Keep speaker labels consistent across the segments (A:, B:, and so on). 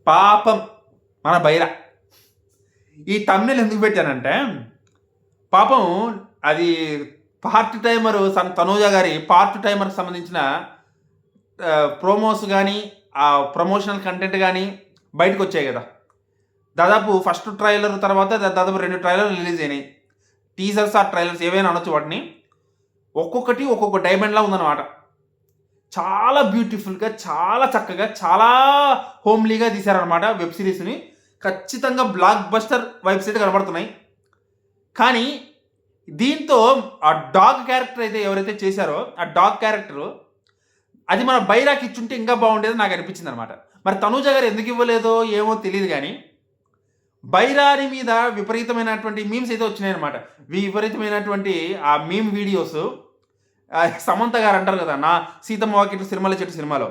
A: పాపం మన బైరా. ఈ తమ్నెల్ ఎందుకు పెట్టానంటే, పాపం అది పార్ట్ టైమర్ తనూజ గారి పార్ట్ టైమర్కి సంబంధించిన ప్రోమోస్ కానీ ఆ ప్రమోషనల్ కంటెంట్ కానీ బయటకు వచ్చాయి కదా. దాదాపు ఫస్ట్ ట్రైలర్ తర్వాత దాదాపు 2 ట్రైలర్లు రిలీజ్ అయినాయి. టీజర్స్ ఆ ట్రైలర్స్ ఏవైనా అనొచ్చు వాటిని. ఒక్కొక్కటి ఒక్కొక్క డైమండ్లా ఉందన్నమాట. చాలా బ్యూటిఫుల్గా, చాలా చక్కగా, చాలా హోమ్లీగా తీశారనమాట వెబ్ సిరీస్ని. ఖచ్చితంగా బ్లాక్ బస్టర్ వైబ్స్ అయితే కనబడుతున్నాయి. కానీ దీంతో ఆ డాగ్ క్యారెక్టర్ అయితే ఎవరైతే చేశారో ఆ డాగ్ క్యారెక్టరు అది మన బైరాకి ఇచ్చుంటే ఇంకా బాగుండేది నాకు అనిపించింది అనమాట. మరి తనూజ గారు ఎందుకు ఇవ్వలేదో ఏమో తెలియదు. కానీ బైరాని మీద విపరీతమైనటువంటి మీమ్స్ అయితే వచ్చినాయి అనమాట. విపరీతమైనటువంటి ఆ మీమ్ వీడియోస్. సమంత గారు అంటారు కదా, నా సీతమ్మ వాకిట్లు సిరిమల్ల చెట్టు సినిమాలో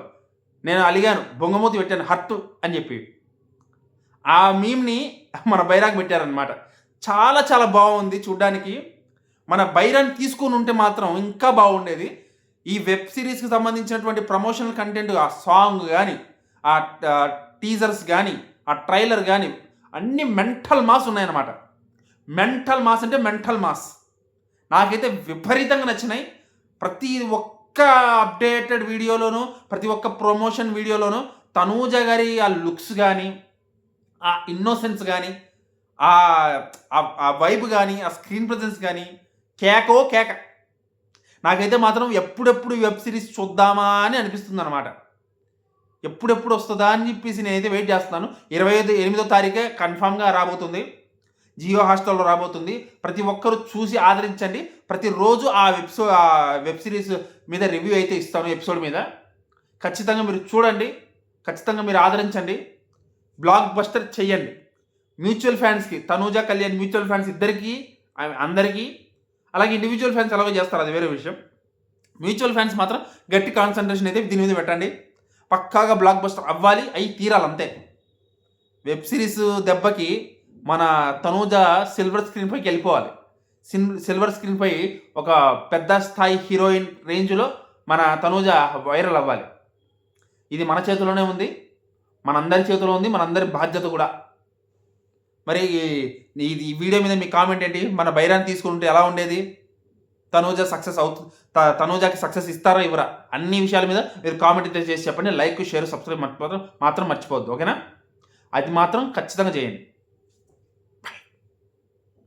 A: నేను అలిగాను, బొంగమూతి పెట్టాను హర్ట్ అని చెప్పి, ఆ మీమ్ని మన బైరాకి పెట్టారనమాట. చాలా చాలా బాగుంది చూడ్డానికి. మన బైరాన్ని తీసుకుని ఉంటే మాత్రం ఇంకా బాగుండేది. ఈ వెబ్ సిరీస్కి సంబంధించినటువంటి ప్రమోషనల్ కంటెంట్, ఆ సాంగ్ కానీ, ఆ టీజర్స్ కానీ, ఆ ట్రైలర్ కానీ అన్ని మెంటల్ మాస్ ఉన్నాయన్నమాట. మెంటల్ మాస్ అంటే మెంటల్ మాస్. నాకైతే విపరీతంగా నచ్చినాయి. ప్రతి ఒక్క అప్డేటెడ్ వీడియోలోనూ, ప్రతి ఒక్క ప్రమోషన్ వీడియోలోనూ తనూజ గారి ఆ లుక్స్ కానీ, ఆ ఇన్నోసెన్స్ కానీ, ఆ వైబ్ కానీ, ఆ స్క్రీన్ ప్రజెన్స్ కానీ కేక. నాకైతే మాత్రం ఎప్పుడెప్పుడు వెబ్ సిరీస్ చూద్దామా అని అనిపిస్తుంది అనమాట. ఎప్పుడెప్పుడు వస్తుందా అని చెప్పేసి నేనైతే వెయిట్ చేస్తున్నాను. 28వ తారీఖే కన్ఫామ్గా రాబోతుంది. జియో హాట్‌స్టార్‌లో రాబోతుంది. ప్రతి ఒక్కరూ చూసి ఆదరించండి. ప్రతిరోజు ఆ వెబ్ సిరీస్ మీద రివ్యూ అయితే ఇస్తాను, ఎపిసోడ్ మీద. ఖచ్చితంగా మీరు చూడండి, ఖచ్చితంగా మీరు ఆదరించండి, బ్లాక్ బస్టర్ చెయ్యండి. మ్యూచువల్ ఫ్యాన్స్కి, తనూజ కళ్యాణ్ మ్యూచువల్ ఫ్యాన్స్ ఇద్దరికీ, అందరికీ, అలాగే ఇండివిజువల్ ఫ్యాన్స్ ఎలాగో చేస్తారు, అది వేరే విషయం. మ్యూచువల్ ఫ్యాన్స్ మాత్రం గట్టి కాన్సన్ట్రేషన్ అయితే దీని మీద పెట్టండి. పక్కాగా బ్లాక్ బస్టర్ అవ్వాలి, అయి తీరాలంతే. వెబ్ సిరీస్ దెబ్బకి మన తనూజ సిల్వర్ స్క్రీన్ పైకి వెళ్ళిపోవాలి. సిల్వర్ స్క్రీన్ పై ఒక పెద్ద స్థాయి హీరోయిన్ రేంజ్లో మన తనూజ వైరల్ అవ్వాలి. ఇది మన చేతిలోనే ఉంది, మనందరి చేతిలో ఉంది, మనందరి బాధ్యత కూడా. మరి ఈ వీడియో మీద మీ కామెంట్ ఏంటి? మన బైరాన్ని తీసుకుంటే ఎలా ఉండేది? తనూజ సక్సెస్ తనూజకి సక్సెస్ ఇస్తారా ఇవ్వరా? అన్ని విషయాల మీద మీరు కామెంట్ అయితే చేసి చెప్పండి. లైక్, షేర్, సబ్స్క్రైబ్ మాత్రం మర్చిపోవద్దు, ఓకేనా? అది మాత్రం ఖచ్చితంగా చేయండి.